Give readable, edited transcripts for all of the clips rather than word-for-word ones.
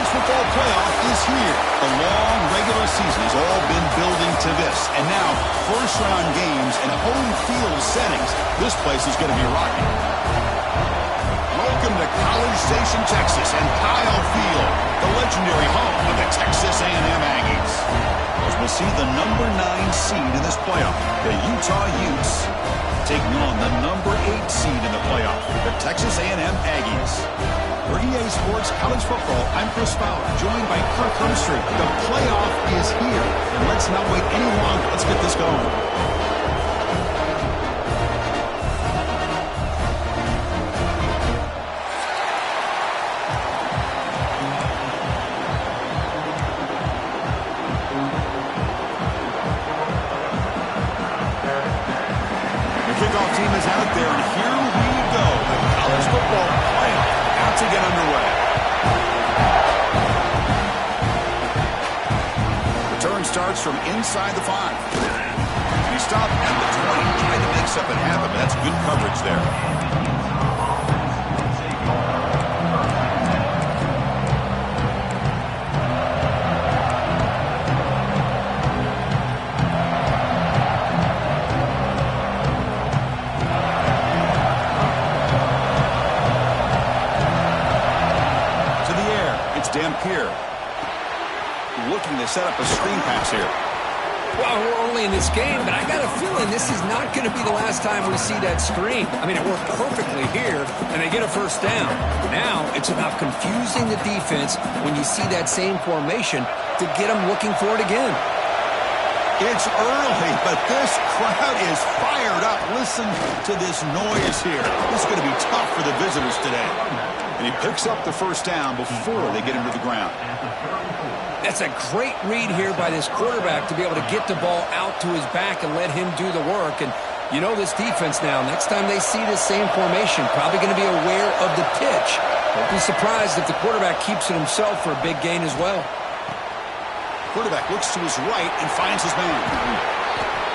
football playoff is here. The long regular season has all been building to this. And now, first-round games and home field settings. This place is going to be rocking. Welcome to College Station, Texas, and Kyle Field, the legendary home of the Texas A&M Aggies. As we'll see the number 9 seed in this playoff, the Utah Utes, taking on the number 8 seed in the playoff, the Texas A&M Aggies. For EA Sports College Football, I'm Chris Fowler, joined by Kirk Hermstreet. The playoff is here, and let's not wait any longer. Let's get this going. Kickoff team is out there, and here we go. The college football playoff about to get underway. Return starts from inside the 5. We stop at the 20, trying to make something happen, but that's good coverage there. Here, looking to set up a screen pass here. Well, we're only in this game, but I got a feeling this is not going to be the last time we see that screen. I mean, it worked perfectly here, and they get a first down. Now, it's about confusing the defense when you see that same formation to get them looking for it again. It's early, but this crowd is fired up. Listen to this noise here. This is going to be tough for the visitors today. And he picks up the first down before they get him to the ground. That's a great read here by this quarterback to be able to get the ball out to his back and let him do the work. And you know this defense now, next time they see this same formation, probably going to be aware of the pitch. Don't be surprised if the quarterback keeps it himself for a big gain as well. Quarterback looks to his right and finds his man.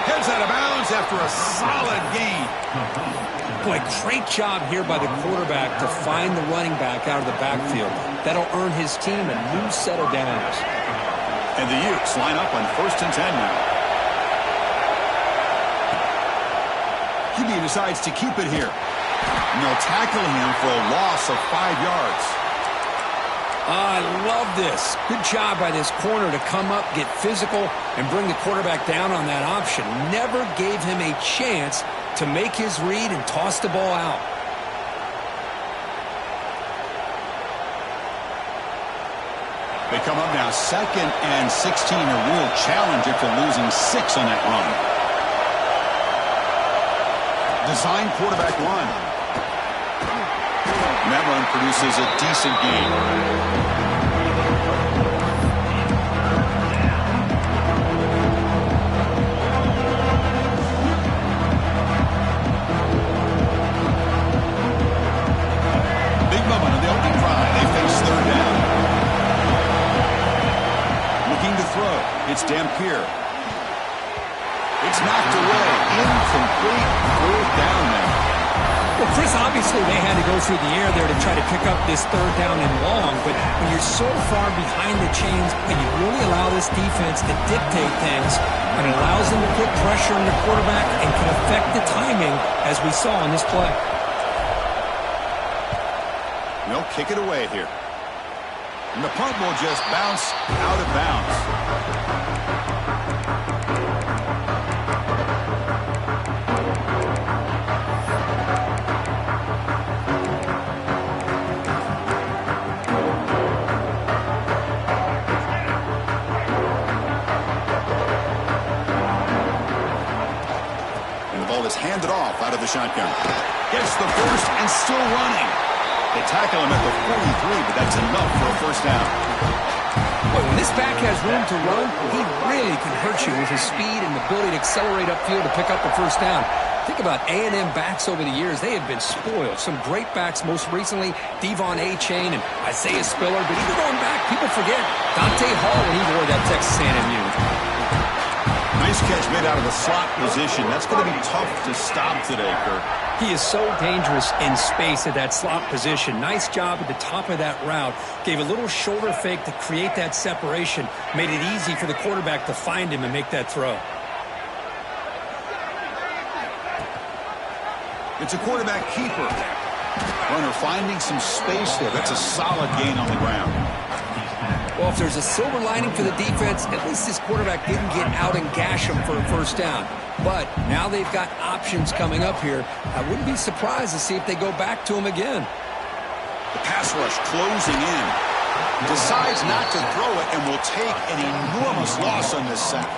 Heads out of bounds after a solid gain. Boy, great job here by the quarterback to find the running back out of the backfield. That'll earn his team a new set of downs. And the Utes line up on 1st and 10 now. QB decides to keep it here. And they'll tackle him for a loss of 5 yards. I love this. Good job by this corner to come up, get physical, and bring the quarterback down on that option. Never gave him a chance to make his read and toss the ball out. They come up now 2nd and 16, a real challenge after losing 6 on that run. Design quarterback run. And that run produces a decent gain. It's Dampier. It's knocked away. Incomplete. 4th down now. Well, Chris, obviously they had to go through the air there to try to pick up this 3rd down and long, but when you're so far behind the chains and you really allow this defense to dictate things, and it allows them to put pressure on the quarterback and can affect the timing, as we saw in this play. They'll kick it away here. And the punt will just bounce out of bounds. And the ball is handed off out of the shotgun. Gets the first and still running. They tackle him at the 43, but that's enough for a first down. Well, when this back has room to run, he really can hurt you with his speed and the ability to accelerate upfield to pick up the first down. Think about A&M backs over the years. They have been spoiled. Some great backs, most recently, Devon A-Chain and Isaiah Spiller. But even going back, people forget Dante Hall when he wore that Texas A&M uniform. Nice Nice catch made out of the slot position. That's going to be tough to stop today, Kirk. He is so dangerous in space at that slot position. Nice job at the top of that route. Gave a little shoulder fake to create that separation. Made it easy for the quarterback to find him and make that throw. It's a quarterback keeper. Runner finding some space there. That's a solid gain on the ground. Well, if there's a silver lining for the defense, at least this quarterback didn't get out and gash him for a first down. But now they've got options coming up here. I wouldn't be surprised to see if they go back to him again. The pass rush closing in. Decides not to throw it and will take an enormous loss on this sack.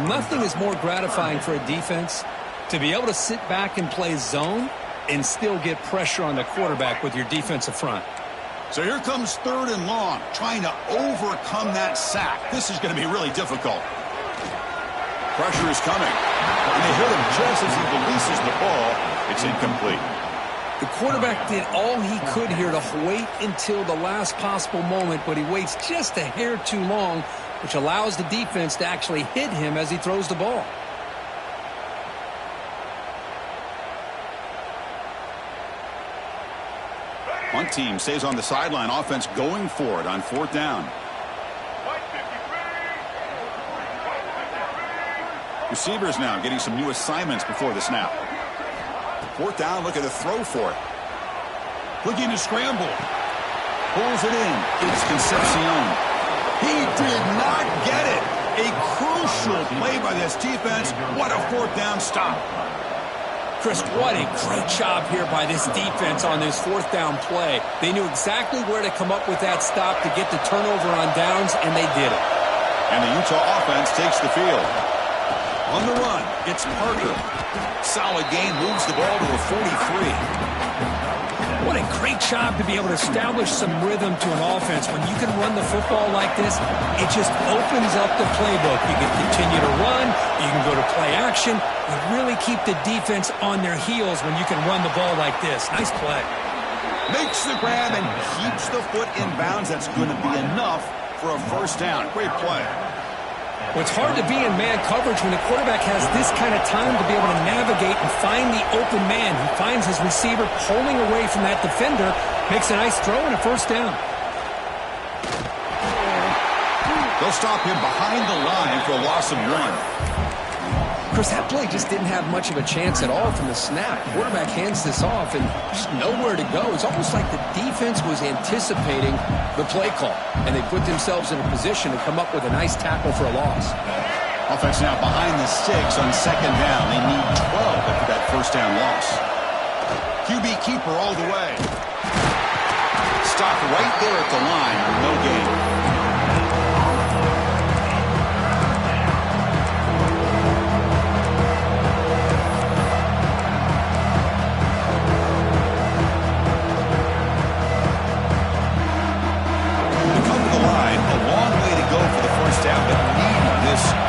Nothing is more gratifying for a defense to be able to sit back and play zone and still get pressure on the quarterback with your defensive front. So here comes 3rd and long, trying to overcome that sack. This is going to be really difficult. Pressure is coming. And they hit him just as he releases the ball. It's incomplete. The quarterback did all he could here to wait until the last possible moment, but he waits just a hair too long, which allows the defense to actually hit him as he throws the ball. One team stays on the sideline. Offense going for it on 4th down. Receivers now getting some new assignments before the snap. 4th down, look at the throw for it. Looking to scramble. Pulls it in. It's Concepcion. He did not get it. A crucial play by this defense. What a 4th down stop. Chris, what a great job here by this defense on this 4th down play. They knew exactly where to come up with that stop to get the turnover on downs, and they did it. And the Utah offense takes the field. On the run, it's Parker. Solid gain, moves the ball to a 43. What a great job to be able to establish some rhythm to an offense. When you can run the football like this, it just opens up the playbook. You can continue to run. You can go to play action. You really keep the defense on their heels when you can run the ball like this. Nice play. Makes the grab and keeps the foot in bounds. That's going to be enough for a first down. Great play. Well, it's hard to be in man coverage when the quarterback has this kind of time to be able to navigate and find the open man. He finds his receiver pulling away from that defender, makes a nice throw and a first down. They'll stop him behind the line for a loss of 1. Chris, that play just didn't have much of a chance at all from the snap. The quarterback hands this off and just nowhere to go. It's almost like the defense was anticipating the play call, and they put themselves in a position to come up with a nice tackle for a loss. Offense now behind the sticks on 2nd down. They need 12 after that first down loss. QB keeper all the way. Stop right there at the line. No gain.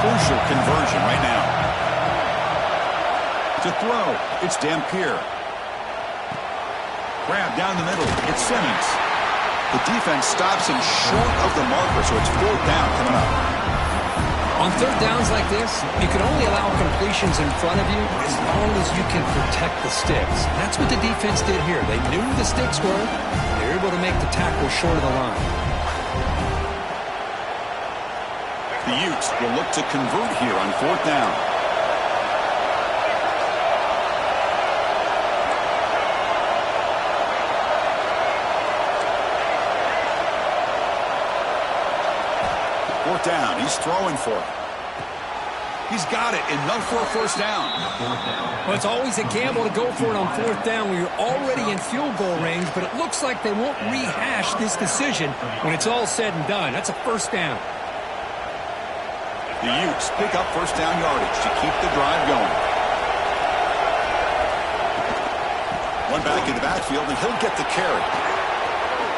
Crucial conversion right now. To throw, it's Dampier. Grab down the middle, it's Simmons. The defense stops him short of the marker, so it's 4th down coming up. On 3rd downs like this, you can only allow completions in front of you as long as you can protect the sticks. And that's what the defense did here. They knew the sticks were. They were able to make the tackle short of the line. The Utes will look to convert here on 4th down. Fourth down, he's throwing for it. He's got it, enough for a first down. Well, it's always a gamble to go for it on 4th down when you're already in field goal range, but it looks like they won't rehash this decision when it's all said and done. That's a first down. The Utes pick up first down yardage to keep the drive going. One back in the backfield, and he'll get the carry.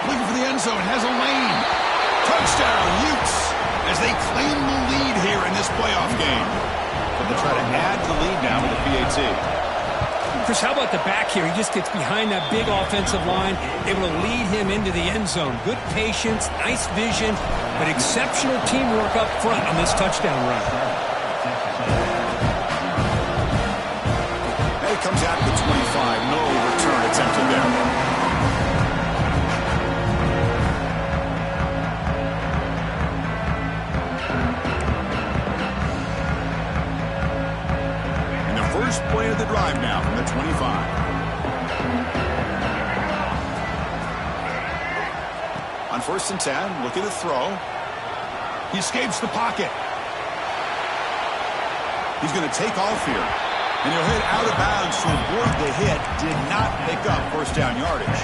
Looking for the end zone, has a lane. Touchdown, Utes, as they claim the lead here in this playoff game. But they'll try to add the lead now with the PAT. Chris, how about the back here? He just gets behind that big offensive line, able to lead him into the end zone. Good patience, nice vision, but exceptional teamwork up front on this touchdown run. comes out to the 25. No return attempted there. And the first play of the drive now from the 25. On 1st and 10, looking to throw. He escapes the pocket. He's going to take off here. And he'll hit out of bounds to avoid the hit. Did not pick up first down yardage.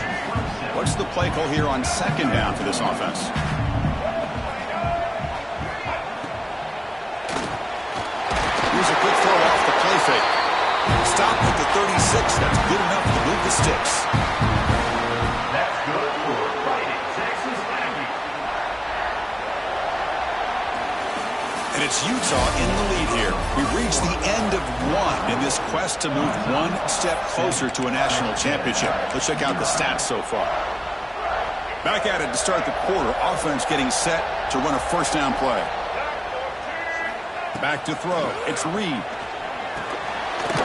What's the play call here on 2nd down for this offense? Here's a quick throw off the play fake. Stop at the 36. That's good enough to move the sticks. That's good for Fighting Texas Aggies. And it's Utah in the lead here. We've reached the end of one in this quest to move one step closer to a national championship. Let's check out the stats so far. Back at it to start the quarter. Offense getting set to run a first down play. Back to throw. It's Reed.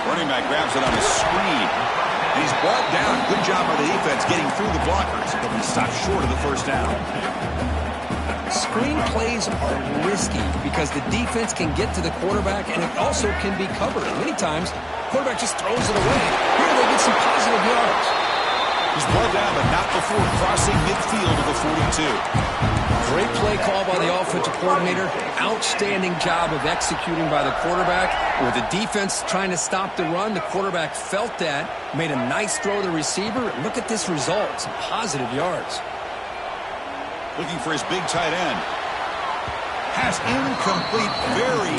Running back grabs it on the screen. And he's brought down. Good job by the defense getting through the blockers. But he stopped short of the first down. Screen plays are risky because the defense can get to the quarterback and it also can be covered. Many times, quarterback just throws it away. Here they get some positive yards. He's brought down, but not before crossing midfield of the 42. Great play call by the offensive coordinator. Outstanding job of executing by the quarterback. With the defense trying to stop the run, the quarterback felt that, made a nice throw to the receiver. Look at this result, some positive yards. Looking for his big tight end. Pass incomplete, very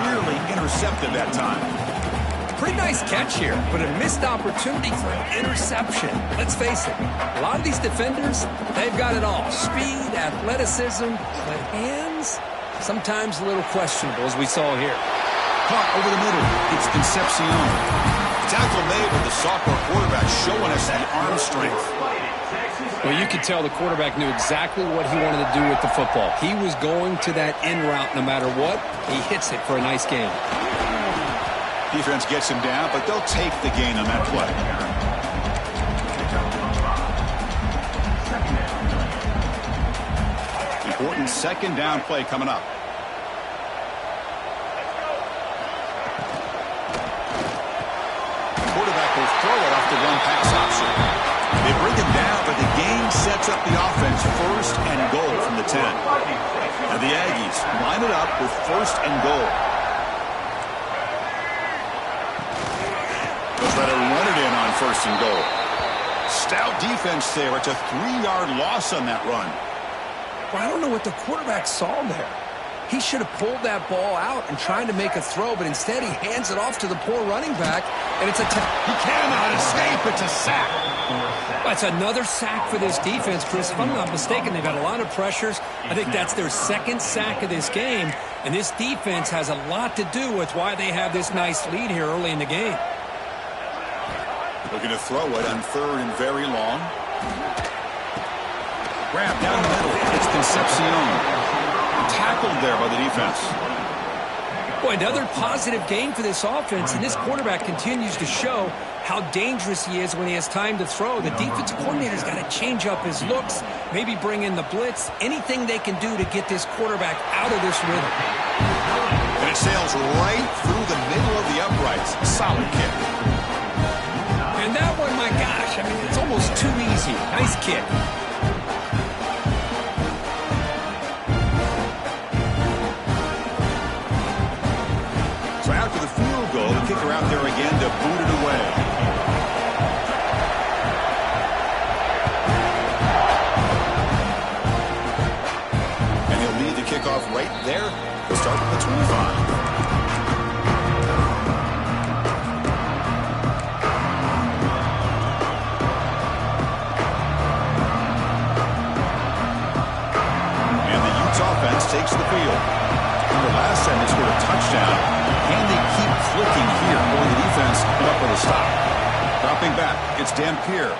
nearly intercepted that time. Pretty nice catch here, but a missed opportunity for an interception. Let's face it, a lot of these defenders, they've got it all. Speed, athleticism, but hands, sometimes a little questionable, as we saw here. Caught over the middle. It's Concepcion. Tackle made with the sophomore quarterback showing us the arm strength. Well, you could tell the quarterback knew exactly what he wanted to do with the football. He was going to that in route no matter what. He hits it for a nice gain. Defense gets him down, but they'll take the gain on that play. Important 2nd down play coming up. The quarterback will throw it off the run pass option. They bring him down, but the gain sets up the offense 1st and goal from the 10. Now the Aggies line it up with 1st and goal. They'll try to run it in on 1st and goal. Stout defense there. It's a 3-yard loss on that run. Well, I don't know what the quarterback saw there. He should have pulled that ball out and tried to make a throw, but instead he hands it off to the poor running back, and it's a... He cannot escape. It's a sack. That's another sack for this defense, Chris. If I'm not mistaken, they've had a lot of pressures. I think that's their 2nd sack of this game, and this defense has a lot to do with why they have this nice lead here early in the game. Looking to throw it on 3rd and very long. Grab down the middle. It's Concepcion. Tackled there by the defense. Boy, another positive game for this offense, and this quarterback continues to show how dangerous he is when he has time to throw. The defensive coordinator's got to change up his looks, maybe bring in the blitz, anything they can do to get this quarterback out of this rhythm. And it sails right through the middle of the uprights. Solid kick. And that one, my gosh, I mean, it's almost too easy. Nice kick. So after the field goal, the kicker out there again to boot it away. And he'll lead the kickoff right there to start at the 25. Takes the field. The last time they scored a touchdown. Can they keep clicking here? Or the defense come up with a stop. Dropping back. It's Dampier.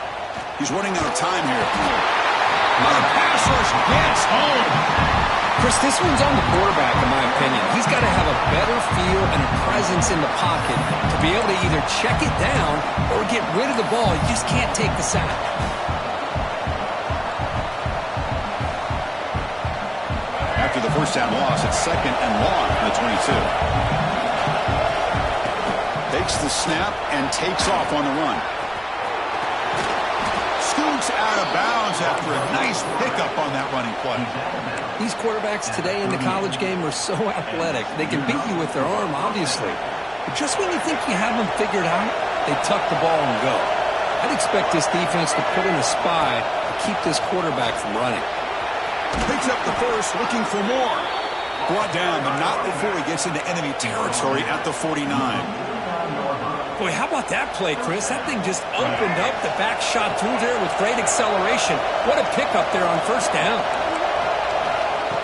He's running out of time here. On a pass rush gets home. Chris, this one's on the quarterback, in my opinion. He's got to have a better feel and a presence in the pocket to be able to either check it down or get rid of the ball. You just can't take the sack. After the first down loss, it's 2nd and long from the 22. Takes the snap and takes off on the run. Scoots out of bounds after a nice pickup on that running play. These quarterbacks today in the college game are so athletic. They can beat you with their arm, obviously. But just when you think you have them figured out, they tuck the ball and go. I'd expect this defense to put in a spy to keep this quarterback from running. Picks up the first, looking for more. Brought down, but not before he gets into enemy territory at the 49. Boy, how about that play, Chris? That thing just opened up. The back shot through there with great acceleration. What a pickup there on first down.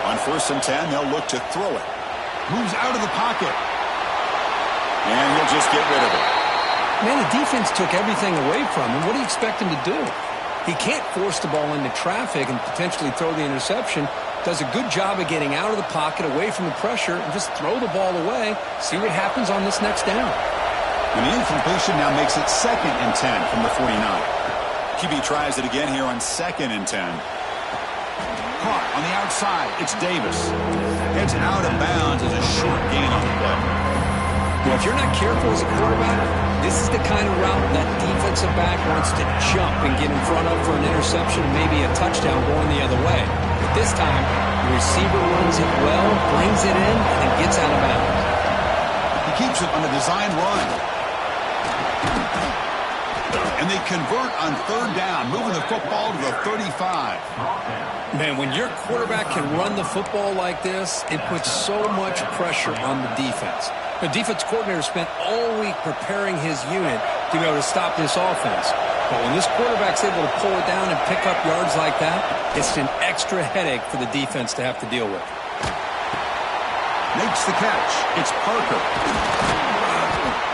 On 1st and 10, they'll look to throw it. Moves out of the pocket. And he'll just get rid of it. Man, the defense took everything away from him. What do you expect him to do? He can't force the ball into traffic and potentially throw the interception. Does a good job of getting out of the pocket, away from the pressure, and just throw the ball away. See what happens on this next down. And the incompletion now makes it 2nd and 10 from the 49. QB tries it again here on 2nd and 10. Caught on the outside. It's Davis. Heads out of bounds as a short gain on the play. Well, if you're not careful as a quarterback, this is the kind of route that defensive back wants to jump and get in front of for an interception, maybe a touchdown going the other way. But this time, the receiver runs it well, brings it in, and gets out of bounds. He keeps it on a designed run. And they convert on 3rd down, moving the football to the 35. Man, when your quarterback can run the football like this, it puts so much pressure on the defense. The defense coordinator spent all week preparing his unit to be able to stop this offense. But when this quarterback's able to pull it down and pick up yards like that, it's an extra headache for the defense to have to deal with. Makes the catch. It's Parker.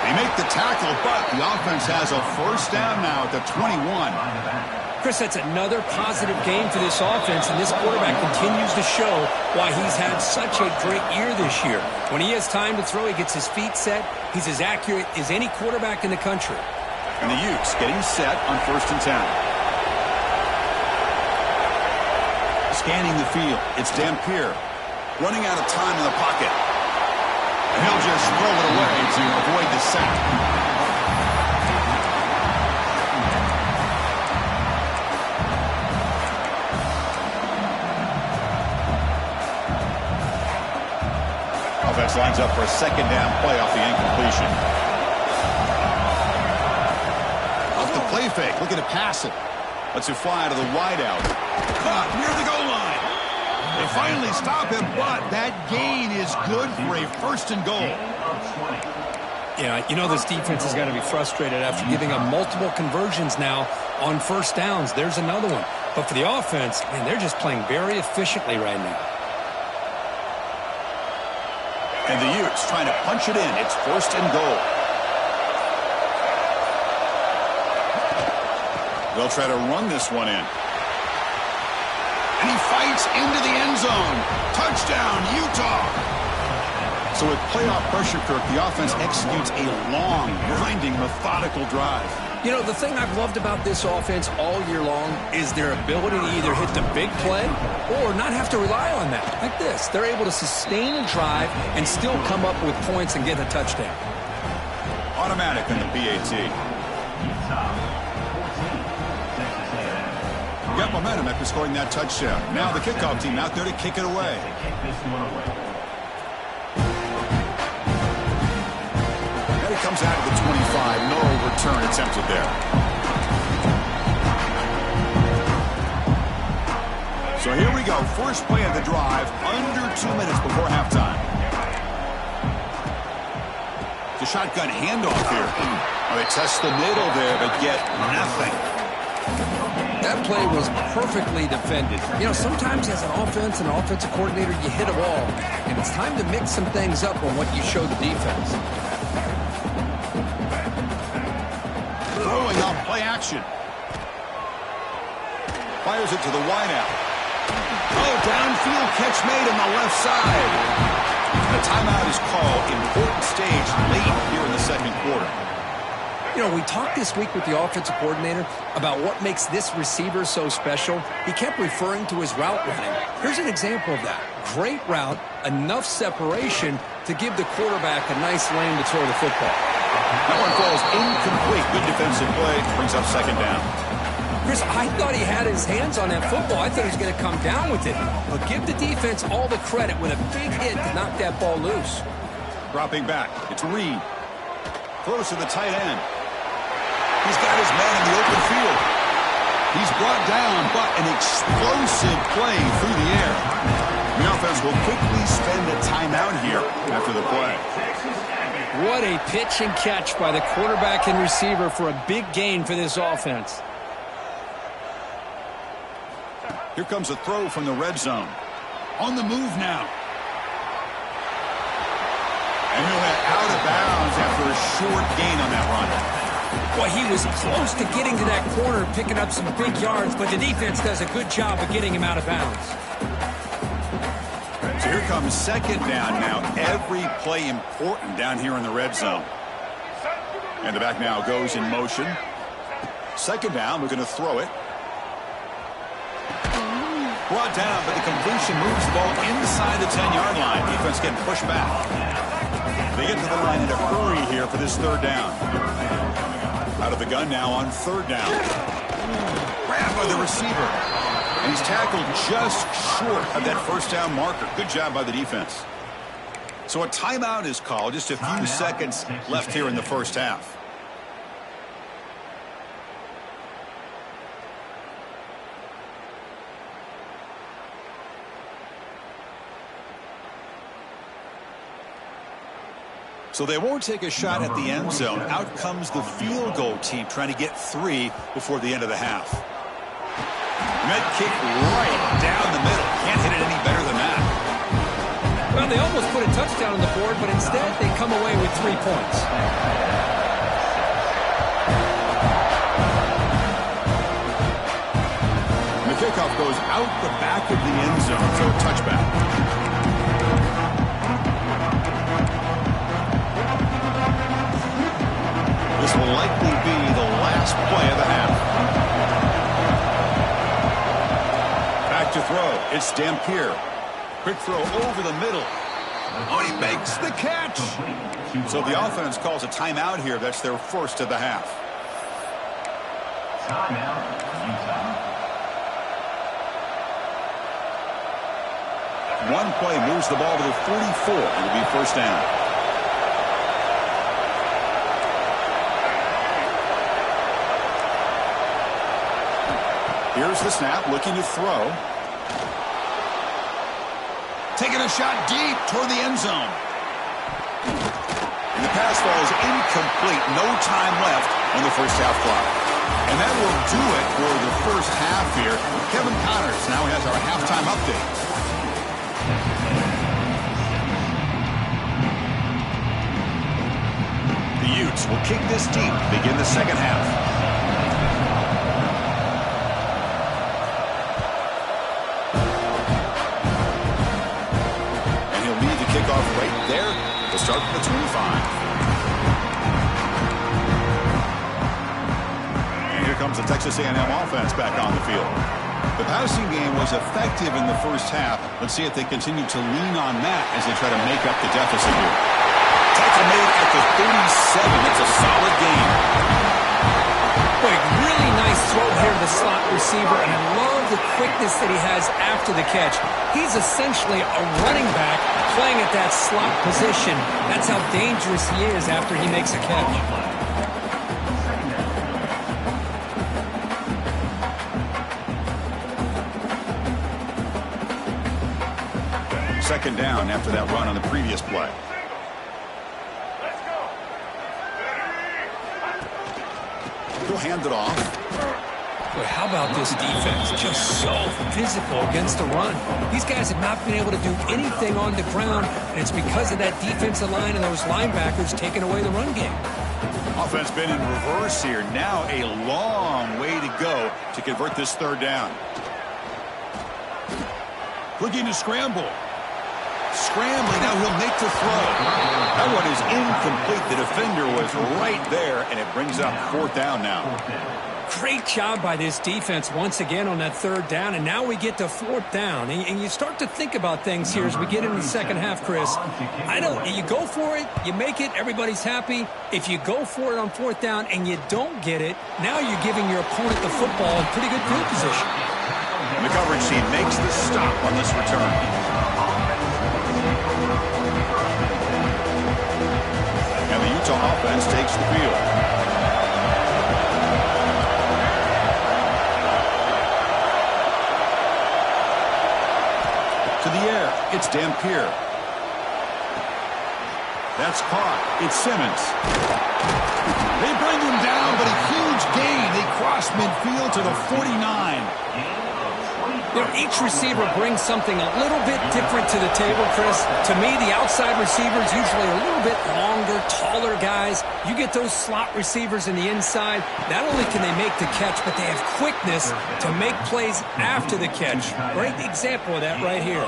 They make the tackle, but the offense has a first down now at the 21. Chris, that's another positive game for this offense, and this quarterback continues to show why he's had such a great year this year. When he has time to throw, he gets his feet set. He's as accurate as any quarterback in the country. And the Utes getting set on 1st and 10. Scanning the field, it's Dampier. Running out of time in the pocket. And he'll just throw it away to avoid the sack. Offense lines up for a 2nd down play off the incompletion. Off the play fake, looking to pass it. Lets it fly to the wideout. Caught near the goal line. They finally stop him, but that gain is good for a 1st and goal. Yeah, you know this defense has got to be frustrated after giving up multiple conversions now on 1st downs. There's another one. But for the offense, man, they're just playing very efficiently right now. And the Utes trying to punch it in. It's 1st and goal. They'll try to run this one in. And he fights into the end zone. Touchdown, Utah. So with playoff pressure, Kirk, the offense executes a long, grinding, methodical drive. You know, the thing I've loved about this offense all year long is their ability to either hit the big play or not have to rely on that. Like this. They're able to sustain a drive and still come up with points and get a touchdown. Automatic in the PAT. Got momentum after scoring that touchdown. Now the kickoff team out there to kick it away. And it comes out of the 25. No return attempted there. So here we go. First play of the drive. Under 2 minutes before halftime. The shotgun handoff here. Well, they test the middle there, but get nothing. That play was perfectly defended. You know, sometimes as an offense and an offensive coordinator, you hit a ball, and it's time to mix some things up on what you show the defense. Throwing off play action. Fires it to the wideout. Oh, downfield catch made on the left side. A timeout is called. Important stage late here in the second quarter. You know, we talked this week with the offensive coordinator about what makes this receiver so special. He kept referring to his route running. Here's an example of that. Great route, enough separation to give the quarterback a nice lane to throw the football. That one falls incomplete. Good defensive play. Brings up second down. Chris, I thought he had his hands on that football. I thought he was going to come down with it. But give the defense all the credit with a big hit to knock that ball loose. Dropping back. It's Reed. Throws to the tight end. He's got his man in the open field. He's brought down, but an explosive play through the air. The offense will quickly spend a timeout here after the play. What a pitch and catch by the quarterback and receiver for a big gain for this offense. Here comes a throw from the red zone. On the move now. And he'll head out of bounds after a short gain on that run. Well, he was close to getting to that corner, picking up some big yards, but the defense does a good job of getting him out of bounds. So here comes second down now. Every play important down here in the red zone. And the back now goes in motion. Second down, we're going to throw it. Brought down, but the completion moves the ball inside the 10-yard line. Defense getting pushed back. They get to the line in a hurry here for this third down. Out of the gun now on third down. Grabbed by the receiver. And he's tackled just short of that first down marker. Good job by the defense. So a timeout is called. Just a few seconds left here in the first half. So they won't take a shot at the end zone. Out comes the field goal team trying to get 3 before the end of the half. Net kick right down the middle. Can't hit it any better than that. Well, they almost put a touchdown on the board, but instead they come away with 3 points. The kickoff goes out the back of the end zone, so a touchback. This will likely be the last play of the half. Back to throw. It's Dampier. Quick throw over the middle. Oh, he makes the catch. So the offense calls a timeout here. That's their first of the half. One play moves the ball to the 44. It'll be first down. Here's the snap, looking to throw. Taking a shot deep toward the end zone. And the pass falls incomplete. No time left on the first half clock. And that will do it for the first half here. Kevin Connors now has our halftime update. The Utes will kick this deep to begin the second half. Kickoff right there to start from the 25. And here comes the Texas A&M offense back on the field. The passing game was effective in the first half. Let's see if they continue to lean on that as they try to make up the deficit here. Tackle made at the 37. It's a solid game. Boy, really nice throw here to the slot receiver, and I love the quickness that he has after the catch. He's essentially a running back playing at that slot position. That's how dangerous he is after he makes a catch. Second down after that run on the previous play. He'll hand it off. Boy, how about this defense? Just so physical against the run. These guys have not been able to do anything on the ground, and it's because of that defensive line and those linebackers taking away the run game. Offense been in reverse here. Now a long way to go to convert this third down. Looking to scramble. Scrambling, now he'll make the throw. That one is incomplete. The defender was right there, and it brings up 4th down now. Great job by this defense once again on that 3rd down, and now we get to 4th down. And you start to think about things here as we get into the second half, Chris. You go for it, you make it, everybody's happy. If you go for it on 4th down and you don't get it, now you're giving your opponent the football in pretty good field position. And the coverage team makes the stop on this return. And the Utah offense takes the field. To the air, it's Dampier. That's caught. It's Simmons. They bring him down, but a huge gain. They cross midfield to the 49. Each receiver brings something a little bit different to the table, Chris. To me, the outside receivers usually a little bit longer, taller guys. You get those slot receivers in the inside. Not only can they make the catch, but they have quickness to make plays after the catch. Great example of that right here.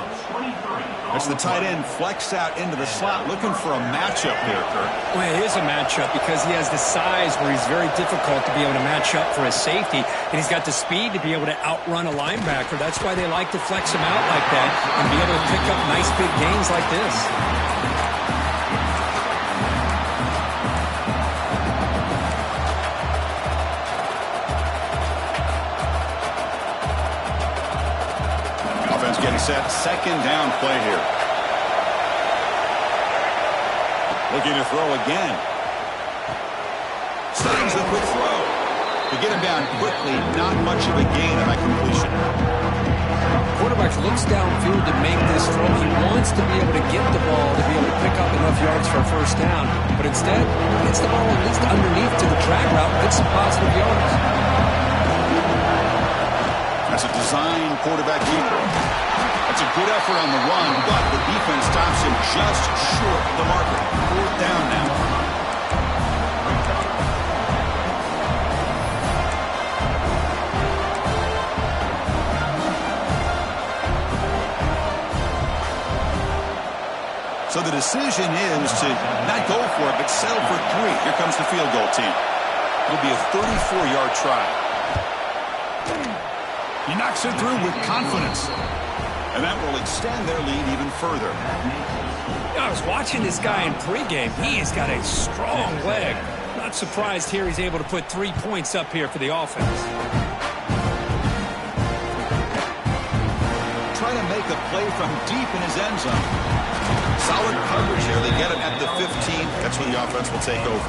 That's the tight end flexed out into the slot, looking for a matchup there, Kurt. Well, it is a matchup because he has the size where he's very difficult to be able to match up for his safety, and he's got the speed to be able to outrun a linebacker. That's why they like to flex him out like that and be able to pick up nice big gains like this. Offense getting set. 2nd down play here. Looking to throw again. Sends the quick throw. To get him down quickly, not much of a gain on that completion. Quarterback looks downfield to make this throw. He wants to be able to get the ball to be able to pick up enough yards for a 1st down. But instead, he gets the ball at least underneath to the drag route, gets some positive yards. That's a design quarterback keeper. That's a good effort on the run, but the defense stops him just short of the marker. 4th down now. So the decision is to not go for it, but settle for 3. Here comes the field goal team. It'll be a 34-yard try. He knocks it through with confidence. And that will extend their lead even further. I was watching this guy in pregame. He has got a strong leg. Not surprised here he's able to put 3 points up here for the offense. Trying to make a play from deep in his end zone. Solid coverage here. They get him at the 15. That's where the offense will take over.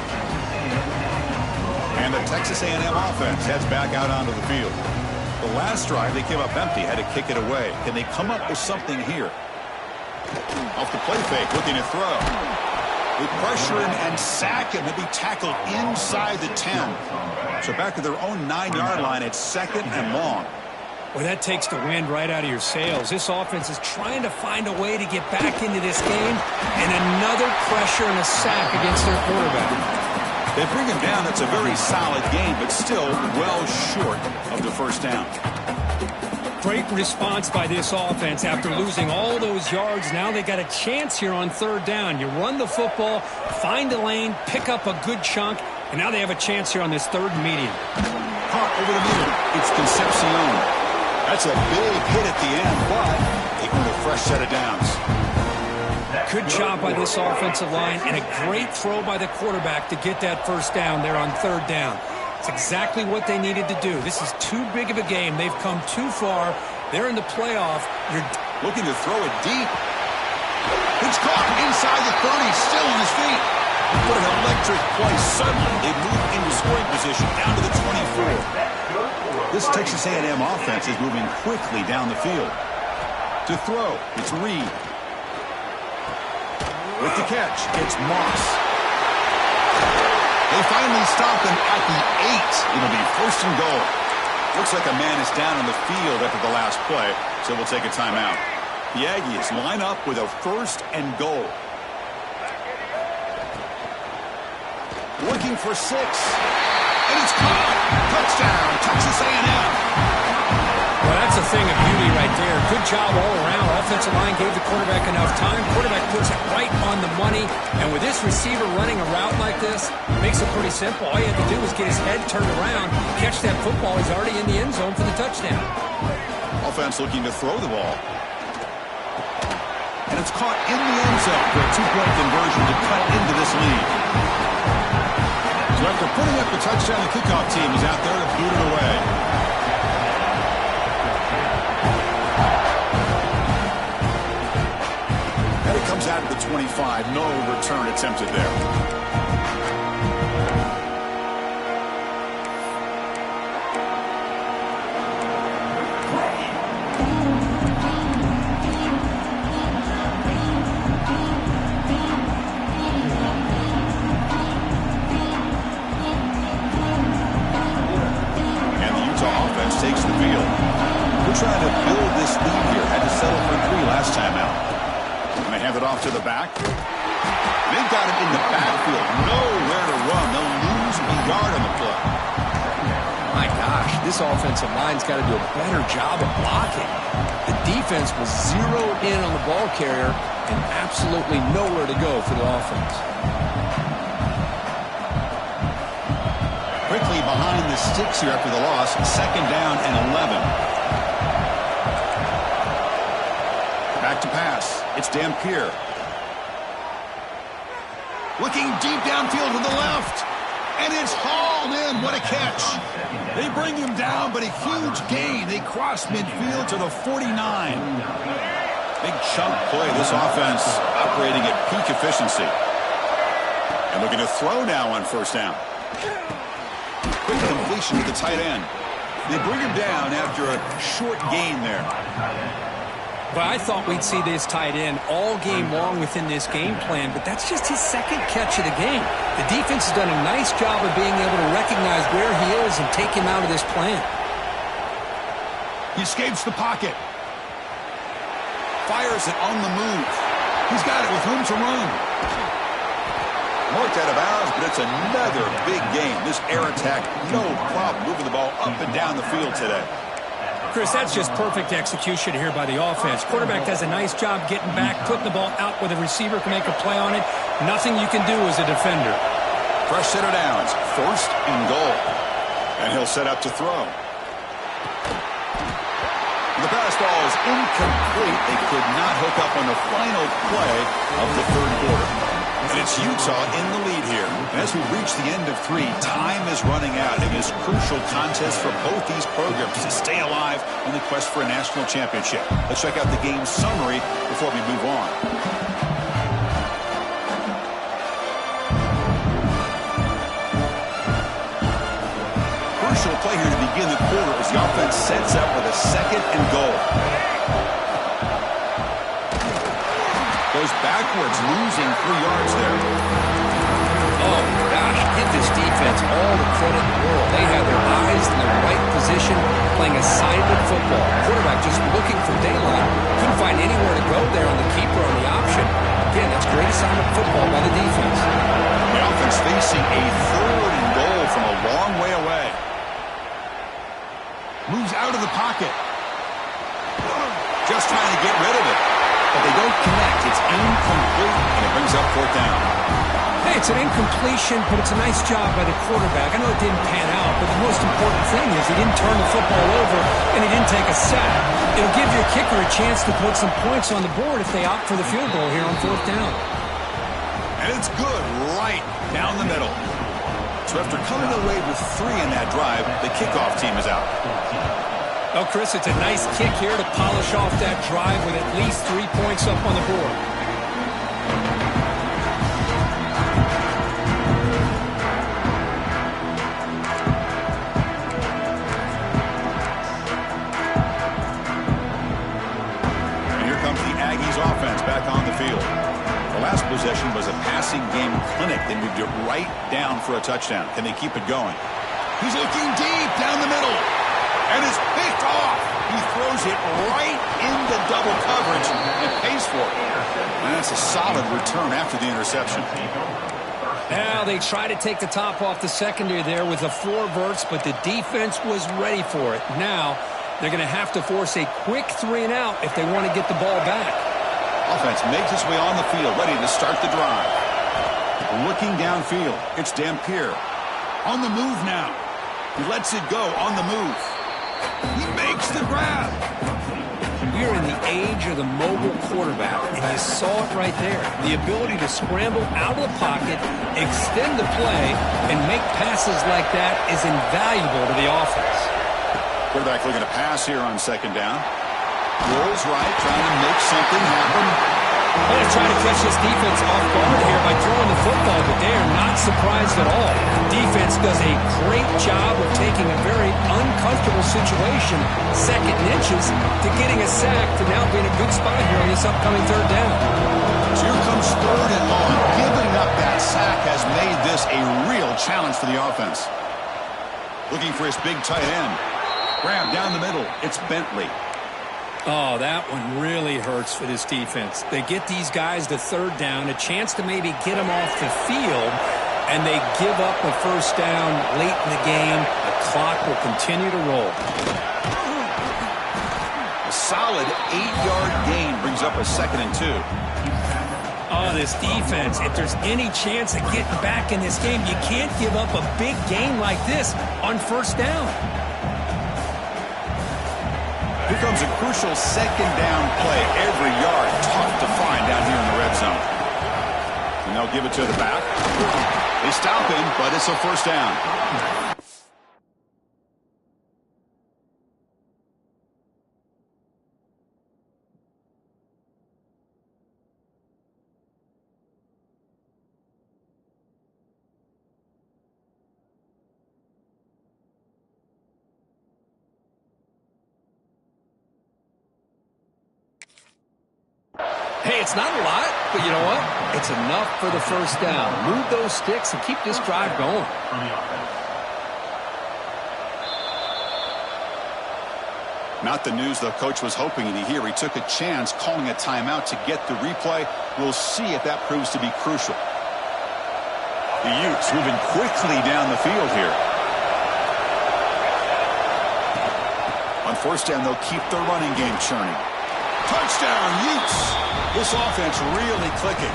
And the Texas A&M offense heads back out onto the field. The last drive, they came up empty, had to kick it away. Can they come up with something here? Off the play fake, looking to throw. They pressure him and sack him. He'll be tackled inside the 10. So back to their own 9-yard line. It's 2nd and long. Well, that takes the wind right out of your sails. This offense is trying to find a way to get back into this game, and another pressure and a sack against their quarterback. They bring him down. That's a very solid game, but still well short of the 1st down. Great response by this offense after losing all those yards. Now they got a chance here on 3rd down. You run the football, find a lane, pick up a good chunk, and now they have a chance here on this 3rd and medium. Caught over the middle. It's Concepcion. That's a big hit at the end, but they earned a fresh set of downs. Good job by this offensive line and a great throw by the quarterback to get that 1st down there on 3rd down. It's exactly what they needed to do. This is too big of a game. They've come too far. They're in the playoff. You're looking to throw it deep. It's caught inside the 30, still on his feet. What an electric play. Suddenly, they move into scoring position down to the 24. This Texas A&M offense is moving quickly down the field. To throw, it's Reed. With the catch, it's Moss. They finally stop him at the 8. It'll be 1st and goal. Looks like a man is down on the field after the last play, so we'll take a timeout. The Aggies line up with a 1st and goal. Looking for 6. And it's caught. Touchdown, Texas A&M. Well, that's a a thing of beauty right there. Good job all around. Offensive line gave the quarterback enough time. Quarterback puts it right on the money. And with this receiver running a route like this, makes it pretty simple. All you have to do is get his head turned around, catch that football. He's already in the end zone for the touchdown. Offense looking to throw the ball. And it's caught in the end zone for a two-point conversion to cut into this lead. So after putting up the touchdown, the kickoff team is out there to boot it away. And it comes out of the 25. No return attempted there. Takes the field. We're trying to build this lead here. Had to settle for 3 last time out. And they hand it off to the back. They've got it in the backfield. Nowhere to run. They'll lose a yard on the play. My gosh, this offensive line's got to do a better job of blocking. The defense was zeroed in on the ball carrier and absolutely nowhere to go for the offense. Quickly behind the sticks here after the loss. 2nd down and 11. Back to pass. It's Dampier. Looking deep downfield to the left. And it's hauled in. What a catch. They bring him down, but a huge gain. They cross midfield to the 49. Big chunk play. This offense operating at peak efficiency. And looking to throw now on 1st down. Quick completion to the tight end. They bring him down after a short gain there. But I thought we'd see this tight end all game long within this game plan, but that's just his 2nd catch of the game. The defense has done a nice job of being able to recognize where he is and take him out of this plan. He escapes the pocket. Fires it on the move. He's got it with room to run. Marked out of bounds, but it's another big game. This air attack, no problem moving the ball up and down the field today. Chris, that's just perfect execution here by the offense. Quarterback does a nice job getting back, putting the ball out where the receiver can make a play on it. Nothing you can do as a defender. Fresh set of downs, 1st and goal. And he'll set up to throw. The pass ball is incomplete. They could not hook up on the final play of the 3rd quarter. And it's Utah in the lead here. And as we reach the end of 3, time is running out in this crucial contest for both these programs to stay alive in the quest for a national championship. Let's check out the game summary before we move on. Crucial play here to begin the quarter as the offense sets up with a 2nd and goal. Goes backwards, losing 3 yards there. Oh, gosh, give this defense all the credit in the world. They have their eyes in the right position, playing assignment football. Quarterback just looking for daylight. Couldn't find anywhere to go there on the keeper on the option. Again, that's great assignment football by the defense. The offense facing a 3rd and goal from a long way away. Moves out of the pocket. Just trying to get rid of it. But they don't connect. It's incomplete, and it brings up 4th down. Hey, it's an incompletion, but it's a nice job by the quarterback. I know it didn't pan out, but the most important thing is he didn't turn the football over, and he didn't take a sack. It'll give your kicker a chance to put some points on the board if they opt for the field goal here on 4th down. And it's good right down the middle. So after coming away with 3 in that drive, the kickoff team is out. Well, Chris, it's a nice kick here to polish off that drive with at least 3 points up on the board. And here comes the Aggies offense back on the field. The last possession was a passing game clinic. They moved it right down for a touchdown. Can they keep it going? He's looking deep down the middle. And it's picked off. He throws it right into double coverage and pays for it. And that's a solid return after the interception. Now they try to take the top off the secondary there with the 4 verts, but the defense was ready for it. Now They're going to have to force a quick 3-and-out if they want to get the ball back. Offense makes its way on the field, ready to start the drive. Looking downfield, it's Dampier. On the move now. He lets it go on the move. He makes the grab. We're in the age of the mobile quarterback, and you saw it right there. The ability to scramble out of the pocket, extend the play, and make passes like that is invaluable to the offense. Quarterback looking to pass here on second down. Rolls right, trying to make something happen. They're trying to catch this defense off guard here by throwing the football, but they are not surprised at all. Defense does a great job of taking a very uncomfortable situation, second and inches, to getting a sack to now being a good spot here on this upcoming third down. So here comes third and long. Giving up that sack has made this a real challenge for the offense. Looking for his big tight end. Grab down the middle. It's Bentley. Oh, that one really hurts for this defense. They get these guys to third down, a chance to maybe get them off the field, and they give up a first down late in the game. The clock will continue to roll. A solid 8-yard gain brings up a 2nd and 2. Oh, this defense, if there's any chance of getting back in this game, you can't give up a big gain like this on first down. Here comes a crucial second down play. Every yard tough to find down here in the red zone. And they'll give it to the back. They stop him, but it's a first down. Hey, it's not a lot, but you know what? It's enough for the first down. Move those sticks and keep this drive going. Not the news the coach was hoping to hear. He took a chance calling a timeout to get the replay. We'll see if that proves to be crucial. The Utes moving quickly down the field here. On first down, they'll keep their running game churning. Touchdown, Utes! This offense really clicking.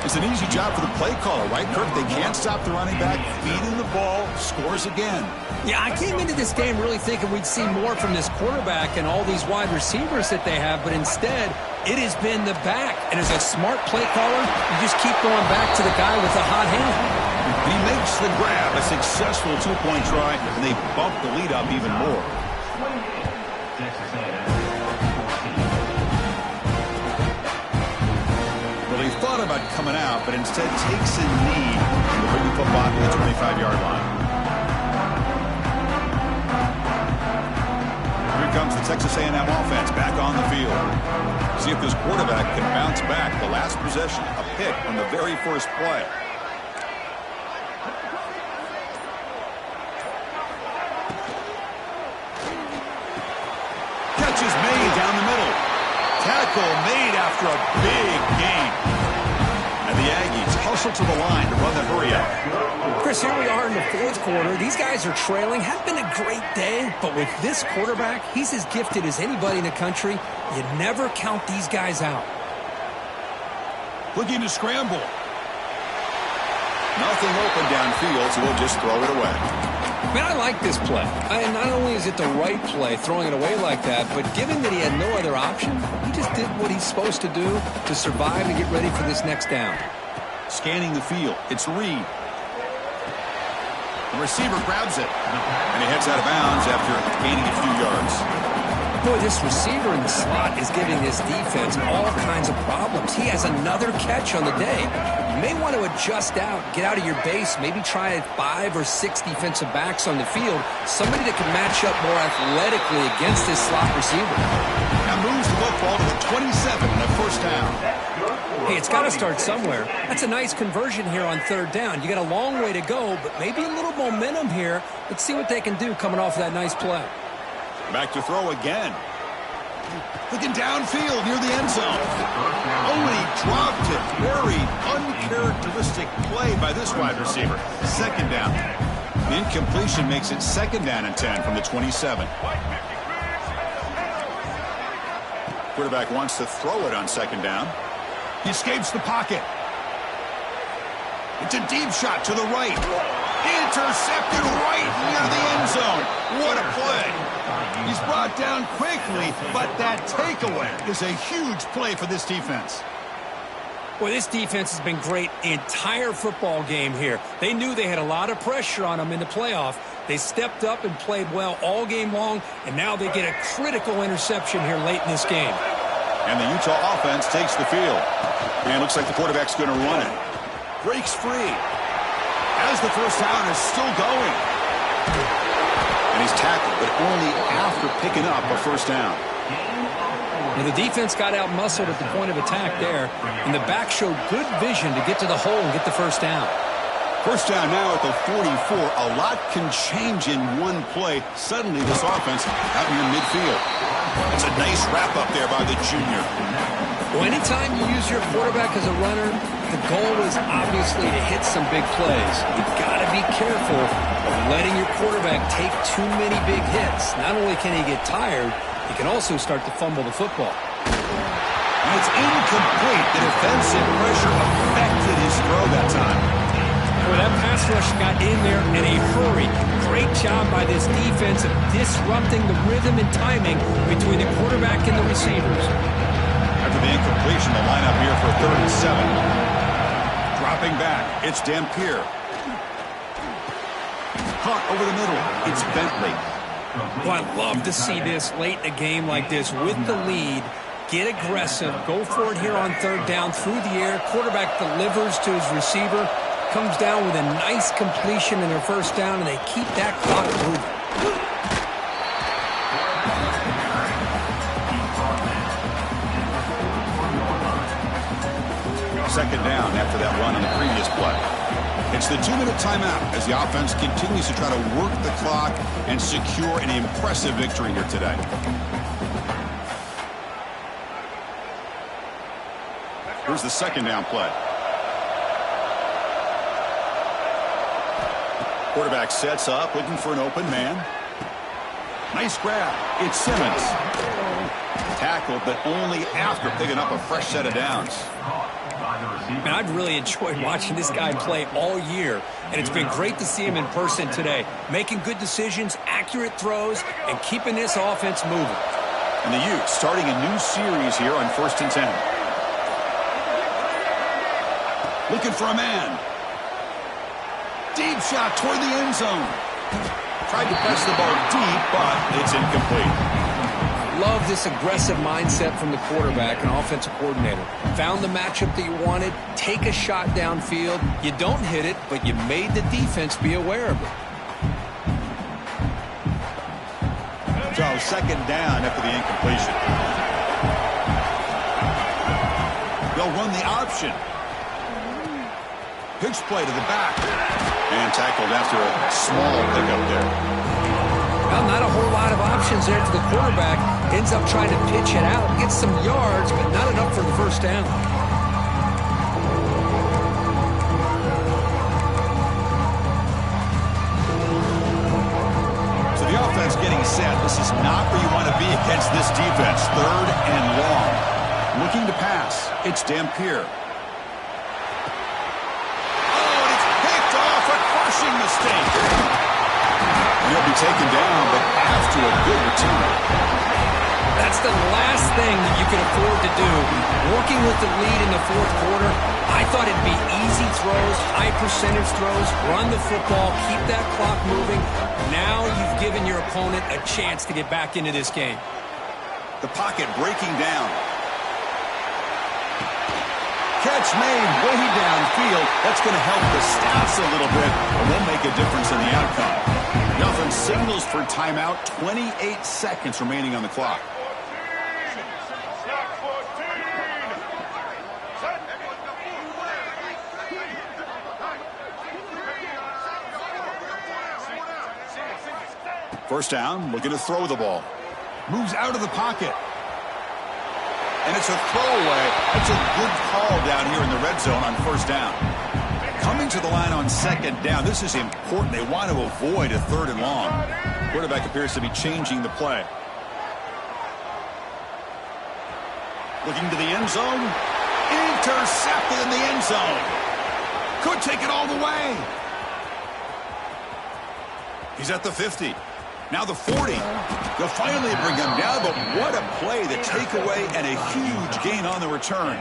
It's an easy job for the play caller, right, Kirk? They can't stop the running back, feeding the ball, scores again. Yeah, I came into this game really thinking we'd see more from this quarterback and all these wide receivers that they have, but instead, it has been the back. And as a smart play caller, you just keep going back to the guy with the hot hand. He makes the grab, a successful two-point try, and they bump the lead up even more. Well, he thought about coming out, but instead takes a knee and will bring the football to the 25-yard line. Here comes the Texas A&M offense back on the field. See if this quarterback can bounce back. The last possession, a pick on the very first play. Catch is made down the middle. Tackle made after a big gain. And the Aggies hustle to the line to run the hurry up. Chris, here we are in the fourth quarter. These guys are trailing. Had been a great day, but with this quarterback, he's as gifted as anybody in the country. You never count these guys out. Looking to scramble. Nothing open downfield, so we'll just throw it away. Man, I like this play. And not only is it the right play, throwing it away like that, but given that he had no other option, he just did what he's supposed to do to survive and get ready for this next down. Scanning the field, it's Reed. The receiver grabs it, and he heads out of bounds after gaining a few yards. Boy, this receiver in the slot is giving this defense all kinds of problems. He has another catch on the day. You may want to adjust out, get out of your base, maybe try 5 or 6 defensive backs on the field, somebody that can match up more athletically against this slot receiver. Now moves the football to the 27 and a first down. Hey, it's got to start somewhere. That's a nice conversion here on third down. You got a long way to go, but maybe a little momentum here. Let's see what they can do coming off that nice play. Back to throw again. Looking downfield near the end zone. Oh, and he dropped it. Very uncharacteristic play by this wide receiver. Second down. The incompletion makes it second down and 10 from the 27. Quarterback wants to throw it on second down. He escapes the pocket. It's a deep shot to the right. Intercepted right near the end zone. What a play. He's brought down quickly, but that takeaway is a huge play for this defense. Well, this defense has been great the entire football game here. They knew they had a lot of pressure on them in the playoff. They stepped up and played well all game long, and now they get a critical interception here late in this game. And the Utah offense takes the field. And it looks like the quarterback's going to run it. Breaks free. As the first down is still going. And he's tackled, but only after picking up a first down. Well, the defense got out-muscled at the point of attack there, and the back showed good vision to get to the hole and get the first down. First down now at the 44. A lot can change in one play. Suddenly this offense out near midfield. It's a nice wrap-up there by the junior. Well, anytime you use your quarterback as a runner, the goal is obviously to hit some big plays. You've got to be careful of letting your quarterback take too many big hits. Not only can he get tired, he can also start to fumble the football. And it's incomplete. The defensive pressure affected his throw that time. Well, that pass rush got in there in a hurry. Great job by this defense of disrupting the rhythm and timing between the quarterback and the receivers. After the incompletion, the lineup here for 3rd and 7. Dropping back, it's Dampier. Caught over the middle, it's Bentley. Well, I love to see this late in a game like this with the lead. Get aggressive, go for it here on 3rd down through the air. Quarterback delivers to his receiver. Comes down with a nice completion in their first down, and they keep that clock moving. Second down after that run on the previous play. It's the 2-minute timeout as the offense continues to try to work the clock and secure an impressive victory here today. Here's the second down play. Quarterback sets up, looking for an open man. Nice grab. It's Simmons. Tackled, but only after picking up a fresh set of downs. Man, I've really enjoyed watching this guy play all year, and it's been great to see him in person today. Making good decisions, accurate throws, and keeping this offense moving. And the Utes starting a new series here on 1st and 10. Looking for a man. Deep shot toward the end zone. Tried to press the ball deep, but it's incomplete. Love this aggressive mindset from the quarterback and offensive coordinator. Found the matchup that you wanted, take a shot downfield. You don't hit it, but you made the defense be aware of it. So second down after the incompletion. They'll run the option. Pitch play to the back. And tackled after a small pickup there. Well, not a whole lot of options there to the quarterback. Ends up trying to pitch it out. Gets some yards, but not enough for the first down. So the offense getting set. This is not where you want to be against this defense. 3rd and long. Looking to pass. It's Dampier. Mistake. He'll be taken down, but after a good return. That's the last thing that you can afford to do. Working with the lead in the 4th quarter, I thought it'd be easy throws, high percentage throws, run the football, keep that clock moving. Now you've given your opponent a chance to get back into this game. The pocket breaking down. Catch made way downfield. That's going to help the stats a little bit, and won't make a difference in the outcome. The offense signals for timeout. 28 seconds remaining on the clock. First down, looking to throw the ball. Moves out of the pocket. And it's a throwaway. That's a good call down here in the red zone on first down. Coming to the line on second down. This is important. They want to avoid a 3rd and long. Quarterback appears to be changing the play. Looking to the end zone. Intercepted in the end zone. Could take it all the way. He's at the 50. Now the 40. They'll finally bring him down, but what a play, the takeaway, and a huge gain on the return.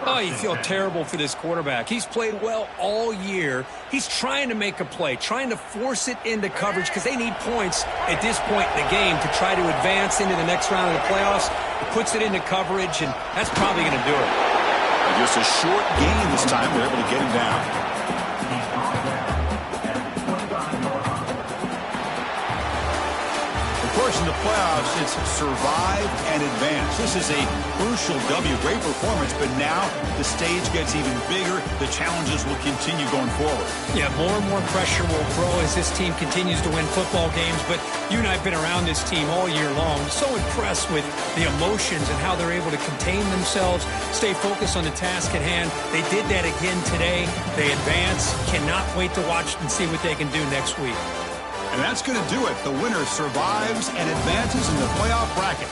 Oh, you feel terrible for this quarterback. He's played well all year. He's trying to make a play, trying to force it into coverage because they need points at this point in the game to try to advance into the next round of the playoffs. He puts it into coverage, and that's probably going to do it. And just a short gain this time. They're able to get him down. Of course, in the playoffs, it's survive and advance. This is a crucial W. Great performance, but now the stage gets even bigger. The challenges will continue going forward. Yeah, more and more pressure will grow as this team continues to win football games, but you and I have been around this team all year long. So impressed with the emotions and how they're able to contain themselves, stay focused on the task at hand. They did that again today. They advance. Cannot wait to watch and see what they can do next week. And that's going to do it. The winner survives and advances in the playoff bracket.